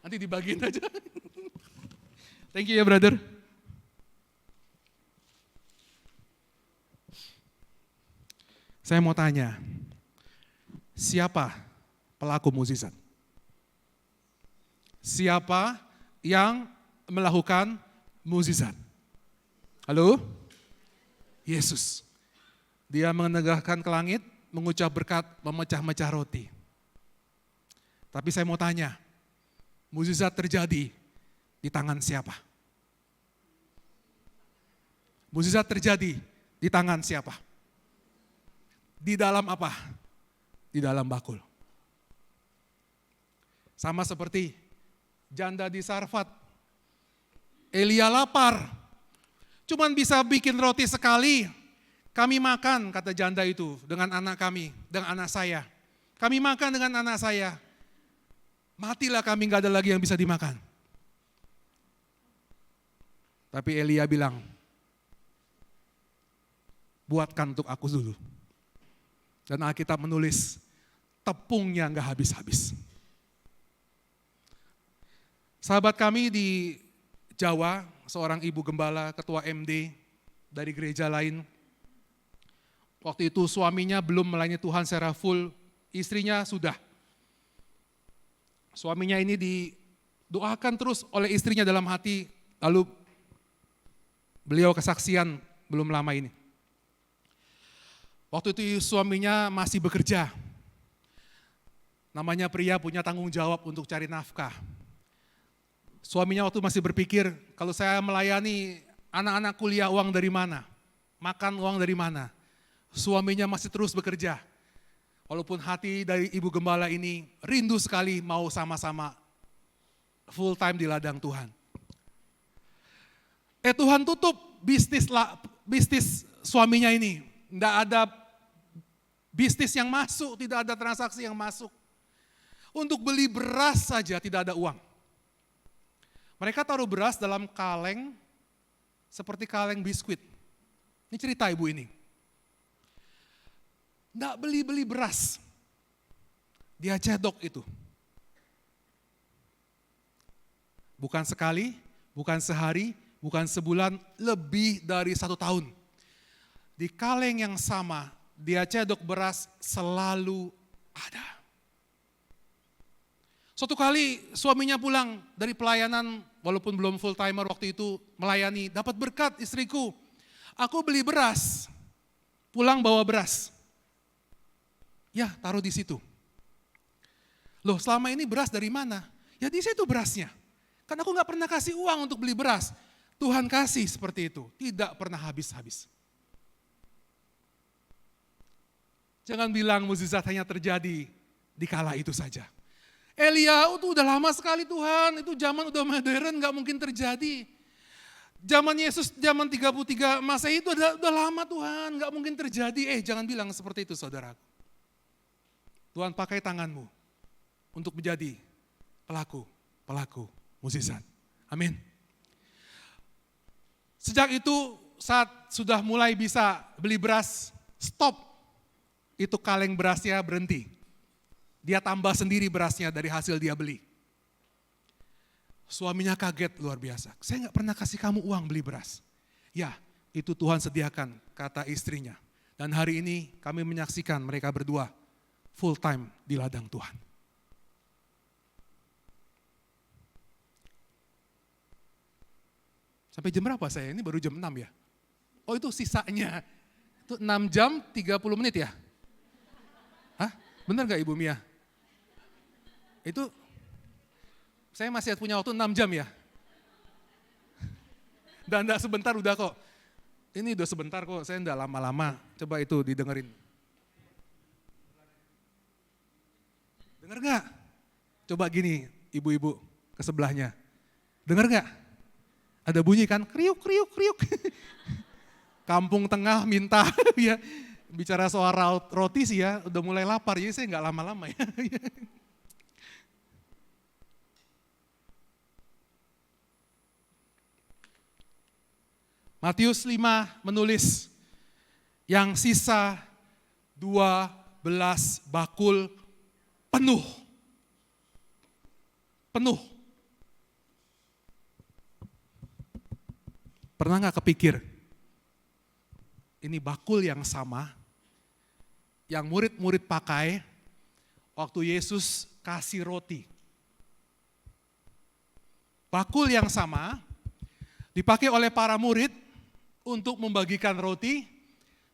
Nanti dibagiin aja. Thank you ya brother. Saya mau tanya, siapa pelaku mukjizat? Siapa yang melakukan mukjizat? Halo? Yesus. Dia menegakkan ke langit, mengucap berkat, memecah-mecah roti. Tapi saya mau tanya, mukjizat terjadi di tangan siapa? Mukjizat terjadi di tangan siapa? Di dalam apa? Di dalam bakul. Sama seperti janda di Sarfat. Elia lapar, cuman bisa bikin roti sekali. Kami makan, kata janda itu, dengan anak kami, dengan anak saya. Kami makan dengan anak saya. Matilah kami, gak ada lagi yang bisa dimakan. Tapi Elia bilang, buatkan untuk aku dulu. Dan Alkitab menulis, tepungnya gak habis-habis. Sahabat kami di Jawa, seorang ibu gembala, ketua MD dari gereja lain. Waktu itu suaminya belum melayani Tuhan secara full, istrinya sudah. Suaminya ini didoakan terus oleh istrinya dalam hati, lalu beliau kesaksian belum lama ini. Waktu itu suaminya masih bekerja. Namanya pria punya tanggung jawab untuk cari nafkah. Suaminya waktu masih berpikir, kalau saya melayani anak-anak kuliah uang dari mana? Makan uang dari mana? Suaminya masih terus bekerja. Walaupun hati dari ibu gembala ini rindu sekali mau sama-sama full time di ladang Tuhan. Tuhan tutup bisnis suaminya ini. Tidak ada bisnis yang masuk, tidak ada transaksi yang masuk. Untuk beli beras saja tidak ada uang. Mereka taruh beras dalam kaleng seperti kaleng biskuit. Ini cerita ibu ini. Nggak beli-beli beras. Dia cedok itu. Bukan sekali, bukan sehari, bukan sebulan, lebih dari 1 tahun. Di kaleng yang sama, dia cedok beras selalu ada. Suatu kali suaminya pulang dari pelayanan, walaupun belum full timer waktu itu melayani, dapat berkat istriku. Aku beli beras, pulang bawa beras. Ya, taruh di situ. Loh, selama ini beras dari mana? Ya di situ berasnya. Karena aku gak pernah kasih uang untuk beli beras. Tuhan kasih seperti itu, tidak pernah habis-habis. Jangan bilang mukjizat hanya terjadi di kala itu saja. Elia itu udah lama sekali Tuhan, itu zaman udah modern, gak mungkin terjadi. Zaman Yesus, zaman 33 Masehi itu udah lama Tuhan, gak mungkin terjadi. Jangan bilang seperti itu saudaraku. Tuhan pakai tanganmu untuk menjadi pelaku mukjizat. Amin. Sejak itu saat sudah mulai bisa beli beras, stop. Itu kaleng berasnya berhenti. Dia tambah sendiri berasnya dari hasil dia beli. Suaminya kaget luar biasa. Saya gak pernah kasih kamu uang beli beras. Ya, itu Tuhan sediakan, kata istrinya. Dan hari ini kami menyaksikan mereka berdua full time di ladang Tuhan. Sampai jam berapa saya? Ini baru jam 6 ya? Oh itu sisanya. Itu 6 jam 30 menit ya? Hah? Benar gak Ibu Mia? Itu saya masih punya waktu 6 jam ya? Dan enggak sebentar udah kok. Ini udah sebentar kok, saya enggak lama-lama. Coba itu didengerin. Dengar gak? Coba gini, ibu-ibu ke sebelahnya. Dengar gak? Ada bunyi kan, kriuk, kriuk, kriuk. Kampung tengah minta, ya. Bicara soal roti sih ya, udah mulai lapar, jadi saya nggak lama-lama ya. Matius 5 menulis, yang sisa 12 bakul penuh. Penuh. Pernah gak kepikir, ini bakul yang sama, yang murid-murid pakai waktu Yesus kasih roti. Bakul yang sama dipakai oleh para murid untuk membagikan roti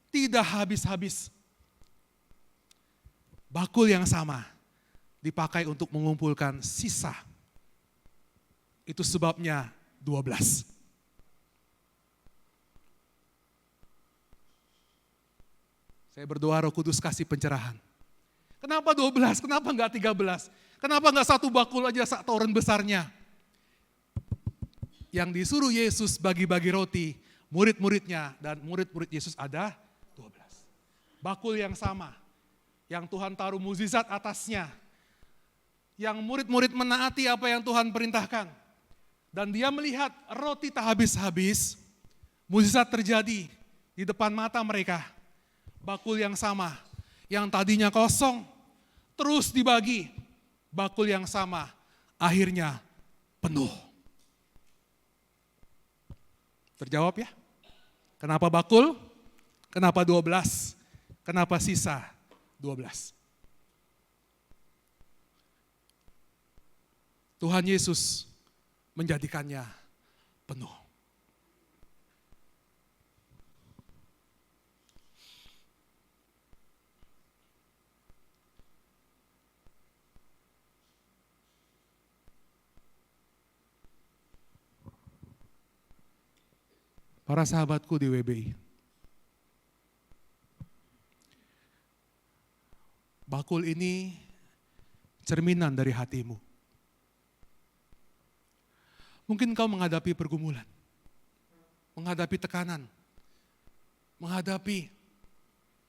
Tidak habis-habis. Bakul yang sama dipakai untuk mengumpulkan sisa. Itu sebabnya 12. Saya berdoa Roh Kudus kasih pencerahan. Kenapa 12? Kenapa enggak 13? Kenapa enggak satu bakul aja toren besarnya? Yang disuruh Yesus bagi-bagi roti, murid-muridnya dan murid-murid Yesus ada 12. Bakul yang sama, yang Tuhan taruh mukjizat atasnya. Yang murid-murid menaati apa yang Tuhan perintahkan. Dan dia melihat roti tak habis-habis, mukjizat terjadi di depan mata mereka. Bakul yang sama, yang tadinya kosong, terus dibagi. Bakul yang sama, akhirnya penuh. Terjawab ya? Kenapa bakul? Kenapa 12? Kenapa sisa 12? Tuhan Yesus menjadikannya penuh. Para sahabatku di WBI, bakul ini cerminan dari hatimu. Mungkin kau menghadapi pergumulan, menghadapi tekanan, menghadapi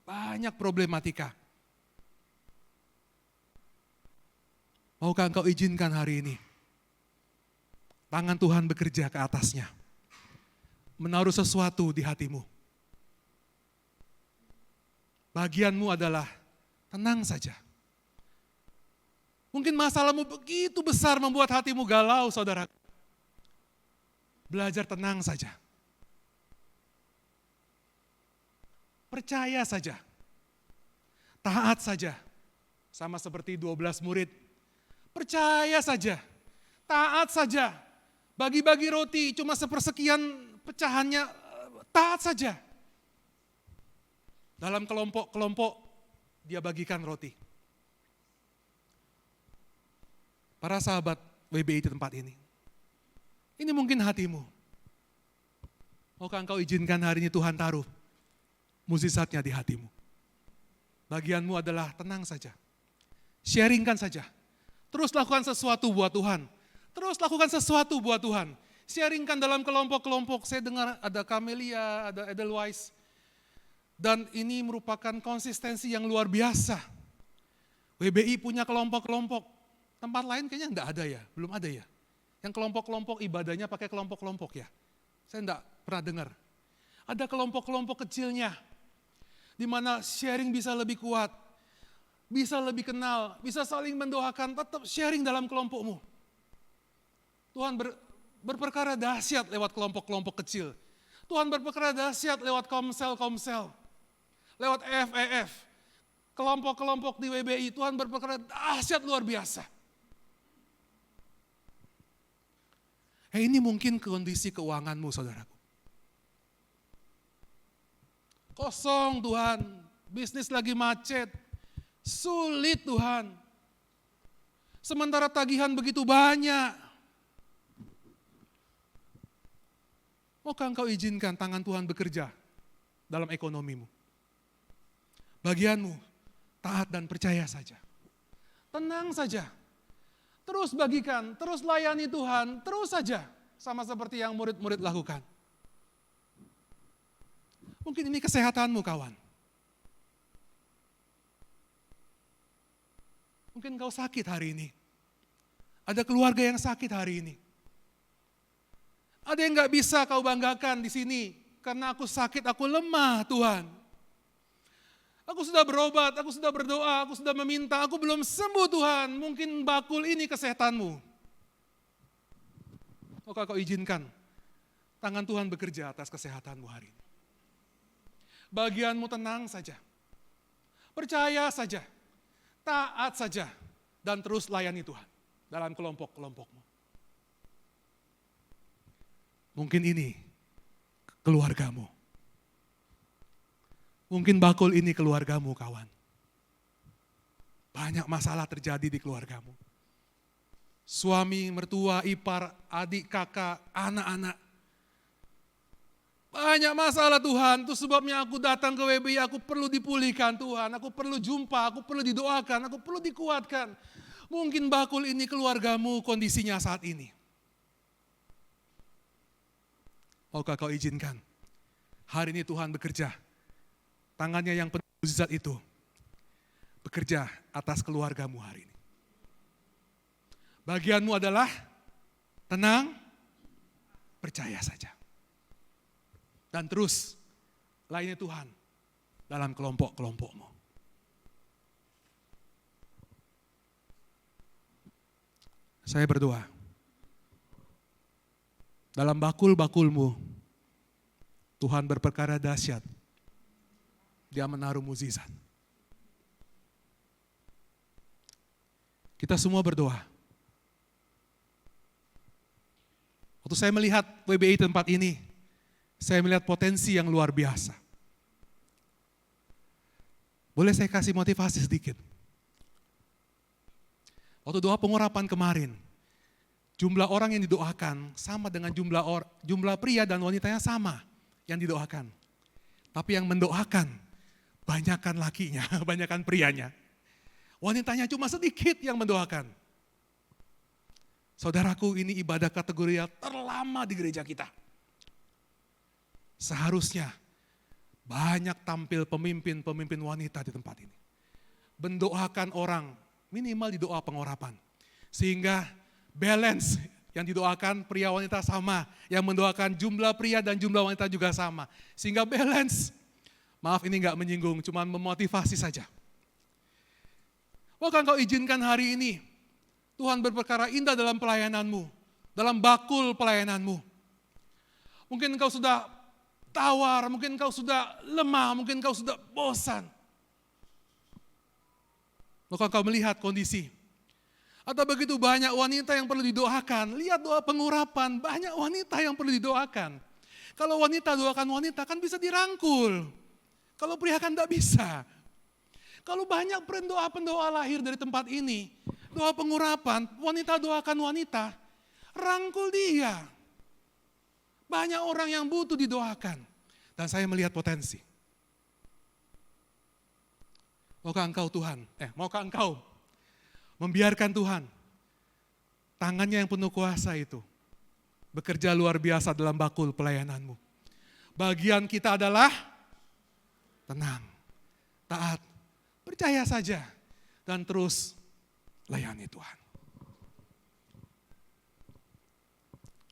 banyak problematika. Maukah engkau izinkan hari ini tangan Tuhan bekerja ke atasnya, menaruh sesuatu di hatimu. Bagianmu adalah tenang saja. Mungkin masalahmu begitu besar membuat hatimu galau, saudara. Belajar tenang saja. Percaya saja. Taat saja. Sama seperti 12 murid. Percaya saja. Taat saja. Bagi-bagi roti cuma sepersekian pecahannya, taat saja. Dalam kelompok-kelompok dia bagikan roti. Para sahabat WBI di tempat ini. Ini mungkin hatimu. Maukah engkau izinkan hari ini Tuhan taruh mukjizatnya di hatimu. Bagianmu adalah tenang saja. Sharingkan saja. Terus lakukan sesuatu buat Tuhan. Terus lakukan sesuatu buat Tuhan. Sharingkan dalam kelompok-kelompok. Saya dengar ada Camelia, ada Edelweiss. Dan ini merupakan konsistensi yang luar biasa. WBI punya kelompok-kelompok. Tempat lain kayaknya enggak ada ya, belum ada ya. Yang kelompok-kelompok ibadahnya pakai kelompok-kelompok ya. Saya enggak pernah dengar. Ada kelompok-kelompok kecilnya. Di mana sharing bisa lebih kuat. Bisa lebih kenal, bisa saling mendoakan, tetap sharing dalam kelompokmu. Tuhan berperkara dahsyat lewat kelompok-kelompok kecil. Tuhan berperkara dahsyat lewat komsel-komsel. Lewat FEF. Kelompok-kelompok di WBI, Tuhan berperkara dahsyat luar biasa. Ini mungkin kondisi keuanganmu, saudaraku. Kosong Tuhan, bisnis lagi macet, sulit Tuhan. Sementara tagihan begitu banyak. Maukah engkau izinkan tangan Tuhan bekerja dalam ekonomimu? Bagianmu, taat dan percaya saja. Tenang saja. Terus bagikan, terus layani Tuhan, terus saja. Sama seperti yang murid-murid lakukan. Mungkin ini kesehatanmu kawan. Mungkin kau sakit hari ini. Ada keluarga yang sakit hari ini. Ada yang gak bisa kau banggakan di sini. Karena aku sakit, aku lemah Tuhan. Aku sudah berobat, aku sudah berdoa, aku sudah meminta, aku belum sembuh Tuhan. Mungkin bakul ini kesehatanmu. Maukah kau izinkan tangan Tuhan bekerja atas kesehatanmu hari ini. Bagianmu tenang saja. Percaya saja. Taat saja. Dan terus layani Tuhan dalam kelompok-kelompokmu. Mungkin ini keluargamu. Mungkin bakul ini keluargamu, kawan. Banyak masalah terjadi di keluargamu. Suami, mertua, ipar, adik, kakak, anak-anak. Banyak masalah Tuhan, itu sebabnya aku datang ke WBI, aku perlu dipulihkan Tuhan, aku perlu jumpa, aku perlu didoakan, aku perlu dikuatkan. Mungkin bakul ini keluargamu kondisinya saat ini. Maukah kau izinkan? Hari ini Tuhan bekerja. Tangannya yang penuh mukjizat itu bekerja atas keluargamu hari ini. Bagianmu adalah tenang, percaya saja. Dan terus layani Tuhan dalam kelompok-kelompokmu. Saya berdoa. Dalam bakul-bakulmu, Tuhan berperkara dahsyat. Dia menaruh mukjizat. Kita semua berdoa. Waktu saya melihat WBI tempat ini, saya melihat potensi yang luar biasa. Boleh saya kasih motivasi sedikit? Waktu doa pengurapan kemarin, jumlah orang yang didoakan sama dengan jumlah pria dan wanitanya sama yang didoakan. Tapi yang mendoakan, banyakkan lakinya, banyakkan prianya. Wanitanya cuma sedikit yang mendoakan. Saudaraku, ini ibadah kategori yang terlama di gereja kita. Seharusnya banyak tampil pemimpin-pemimpin wanita di tempat ini. Mendoakan orang, minimal di doa pengurapan. Sehingga balance yang didoakan pria wanita sama. Yang mendoakan jumlah pria dan jumlah wanita juga sama. Sehingga balance. Maaf ini gak menyinggung, cuma memotivasi saja. Maka engkau izinkan hari ini Tuhan berperkara indah dalam pelayananmu, dalam bakul pelayananmu. Mungkin engkau sudah tawar, mungkin engkau sudah lemah, mungkin engkau sudah bosan. Maka engkau melihat kondisi. Atau begitu banyak wanita yang perlu didoakan, lihat doa pengurapan, banyak wanita yang perlu didoakan. Kalau wanita doakan wanita kan bisa dirangkul. Kalau pria kan tidak bisa. Kalau banyak pendoa-pendoa lahir dari tempat ini, doa pengurapan, wanita doakan wanita, rangkul dia. Banyak orang yang butuh didoakan. Dan saya melihat potensi. Maukah engkau membiarkan Tuhan, tangannya yang penuh kuasa itu, bekerja luar biasa dalam bakul pelayananmu. Bagian kita adalah tenang, taat, percaya saja, dan terus layani Tuhan.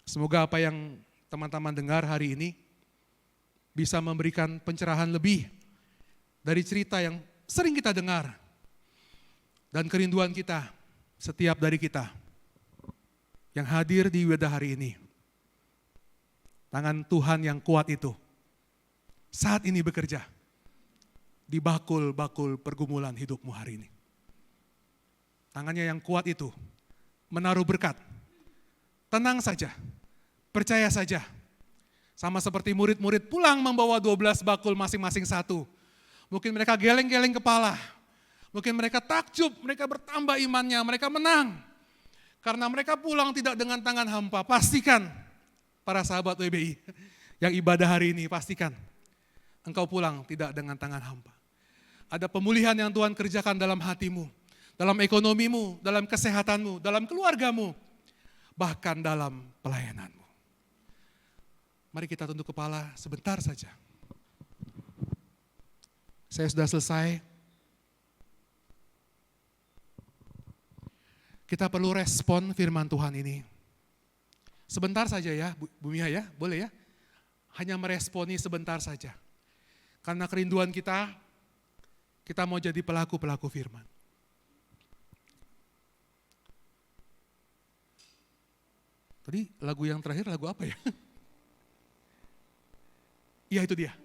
Semoga apa yang teman-teman dengar hari ini bisa memberikan pencerahan lebih dari cerita yang sering kita dengar dan kerinduan kita, setiap dari kita yang hadir di ibadah hari ini. Tangan Tuhan yang kuat itu saat ini bekerja di bakul-bakul pergumulan hidupmu hari ini. Tangannya yang kuat itu menaruh berkat. Tenang saja, percaya saja. Sama seperti murid-murid pulang membawa 12 bakul masing-masing satu. Mungkin mereka geleng-geleng kepala. Mungkin mereka takjub, mereka bertambah imannya, mereka menang. Karena mereka pulang tidak dengan tangan hampa. Pastikan para sahabat WBI yang ibadah hari ini, pastikan engkau pulang tidak dengan tangan hampa. Ada pemulihan yang Tuhan kerjakan dalam hatimu, dalam ekonomimu, dalam kesehatanmu, dalam keluargamu, bahkan dalam pelayananmu. Mari kita tunduk kepala sebentar saja. Saya sudah selesai. Kita perlu respon firman Tuhan ini. Sebentar saja ya, Bu Mia ya, boleh ya? Hanya meresponi sebentar saja. Karena kerinduan kita mau jadi pelaku-pelaku firman. Tadi lagu yang terakhir lagu apa ya? Iya itu dia.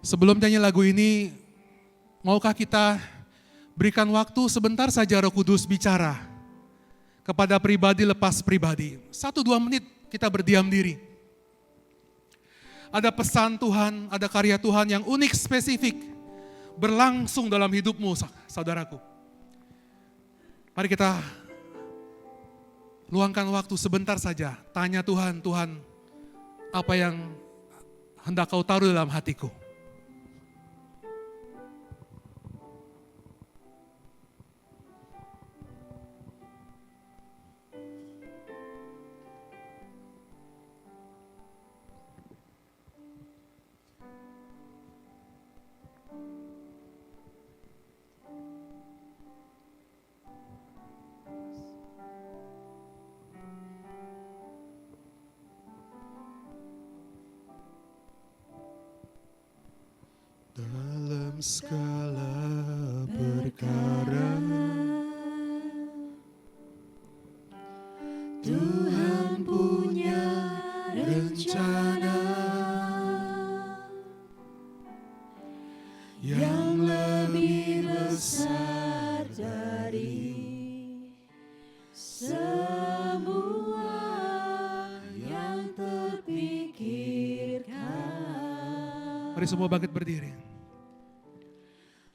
Sebelum nyanyi lagu ini, maukah kita berikan waktu sebentar saja Roh Kudus bicara kepada pribadi lepas pribadi. 1-2 menit kita berdiam diri. Ada pesan Tuhan, ada karya Tuhan yang unik, spesifik, berlangsung dalam hidupmu, saudaraku. Mari kita luangkan waktu sebentar saja, tanya Tuhan, Tuhan, apa yang hendak kau taruh dalam hatiku? Dalam segala perkara Tuhan punya rencana yang lebih besar dari semua yang terpikirkan. Mari semua bangkit berdiri.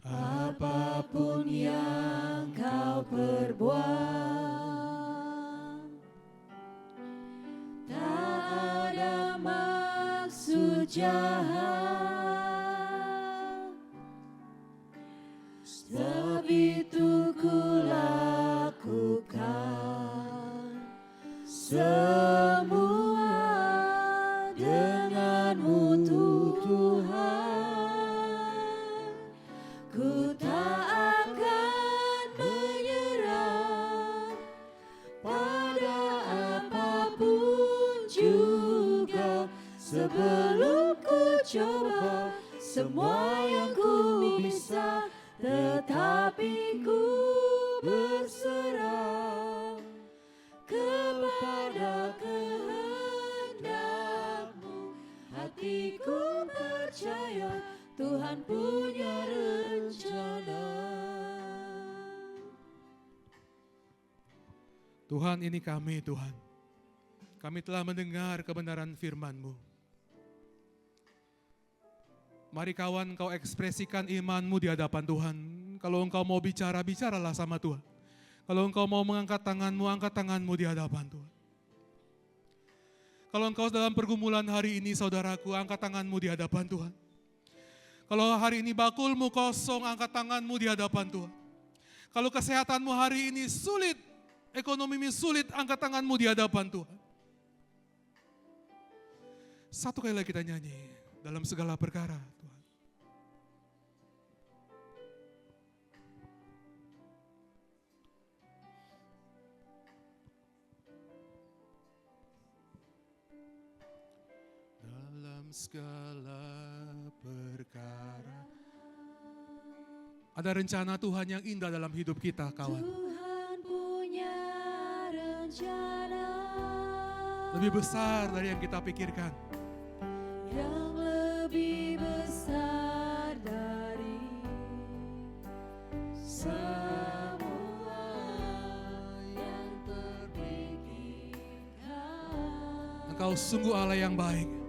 Apapun yang kau perbuat, tak ada maksud jahat, sebab itu ku lakukan semua denganmu Tuhan. Ku tak akan menyerah pada apapun juga, sebelum ku coba semua yang ku bisa, tetapi ku berserah kepada kehendak-Mu. Hatiku percaya Tuhan punya rencana. Tuhan, ini kami, Tuhan. Kami telah mendengar kebenaran firman-Mu. Mari kawan, kau ekspresikan iman-Mu di hadapan Tuhan. Kalau engkau mau bicara, bicaralah sama Tuhan. Kalau engkau mau mengangkat tanganmu, angkat tanganmu di hadapan Tuhan. Kalau engkau dalam pergumulan hari ini, saudaraku, angkat tanganmu di hadapan Tuhan. Kalau hari ini bakulmu kosong, angkat tanganmu di hadapan Tuhan. Kalau kesehatanmu hari ini sulit, ekonomimu sulit, angkat tanganmu di hadapan Tuhan. Satu kali lagi kita nyanyi, dalam segala perkara Tuhan. Dalam segala perkara. Ada rencana Tuhan yang indah dalam hidup kita, kawan. Tuhan punya rencana lebih besar dari yang kita pikirkan. Yang lebih besar dari semua yang terpikirkan. Engkau sungguh Allah yang baik.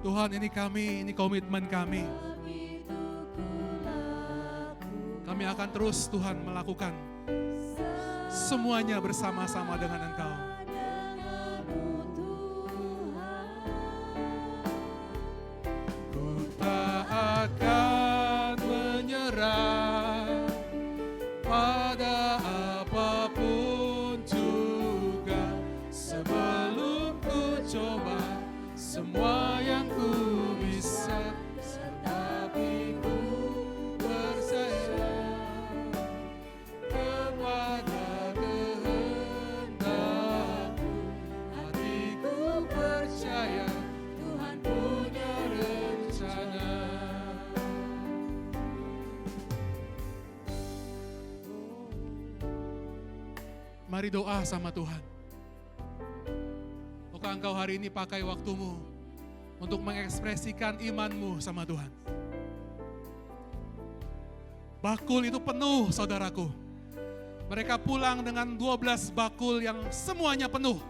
Tuhan, ini kami, ini komitmen kami. Kami akan terus Tuhan melakukan semuanya bersama-sama dengan Engkau. Ku tak akan menyerah pada apapun juga, sebelum ku coba semua yang ku bisa, tetapi ku percaya kepada kehendak Mari doa sama Tuhan. Maukah engkau hari ini pakai waktumu untuk mengekspresikan imanmu sama Tuhan? Bakul itu penuh, saudaraku. Mereka pulang dengan 12 bakul yang semuanya penuh.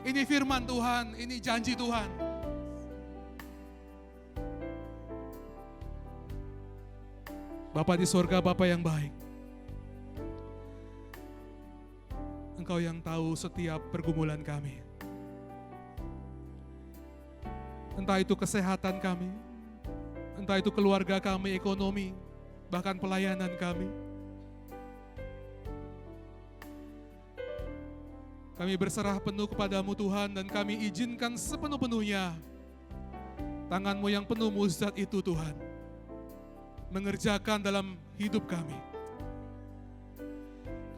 Ini firman Tuhan, ini janji Tuhan. Bapa di sorga, Bapa yang baik. Engkau yang tahu setiap pergumulan kami. Entah itu kesehatan kami, entah itu keluarga kami, ekonomi, bahkan pelayanan kami. Kami berserah penuh kepadamu Tuhan, dan kami izinkan sepenuh-penuhnya tangan-Mu yang penuh mujizat itu Tuhan, mengerjakan dalam hidup kami.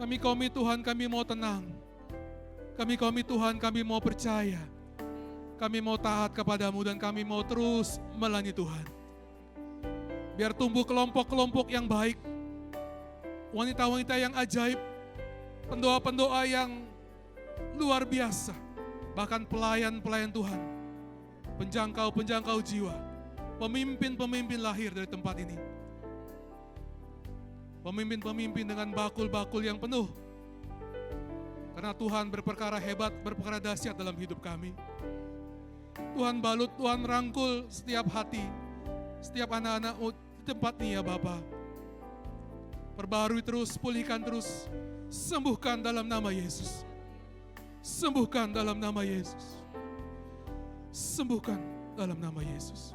Kami komit Tuhan, kami mau tenang. Kami komit Tuhan, kami mau percaya. Kami mau taat kepadamu dan kami mau terus melayani Tuhan. Biar tumbuh kelompok-kelompok yang baik, wanita-wanita yang ajaib, pendoa-pendoa yang luar biasa, bahkan pelayan-pelayan Tuhan, penjangkau-penjangkau jiwa, pemimpin-pemimpin lahir dari tempat ini. Pemimpin-pemimpin dengan bakul-bakul yang penuh. Karena Tuhan berperkara hebat, berperkara dahsyat dalam hidup kami. Tuhan balut, Tuhan rangkul setiap hati, setiap anak-anak di tempat ini ya Bapa. Perbarui terus, pulihkan terus, sembuhkan dalam nama Yesus. Sembuhkan dalam nama Yesus. Sembuhkan dalam nama Yesus.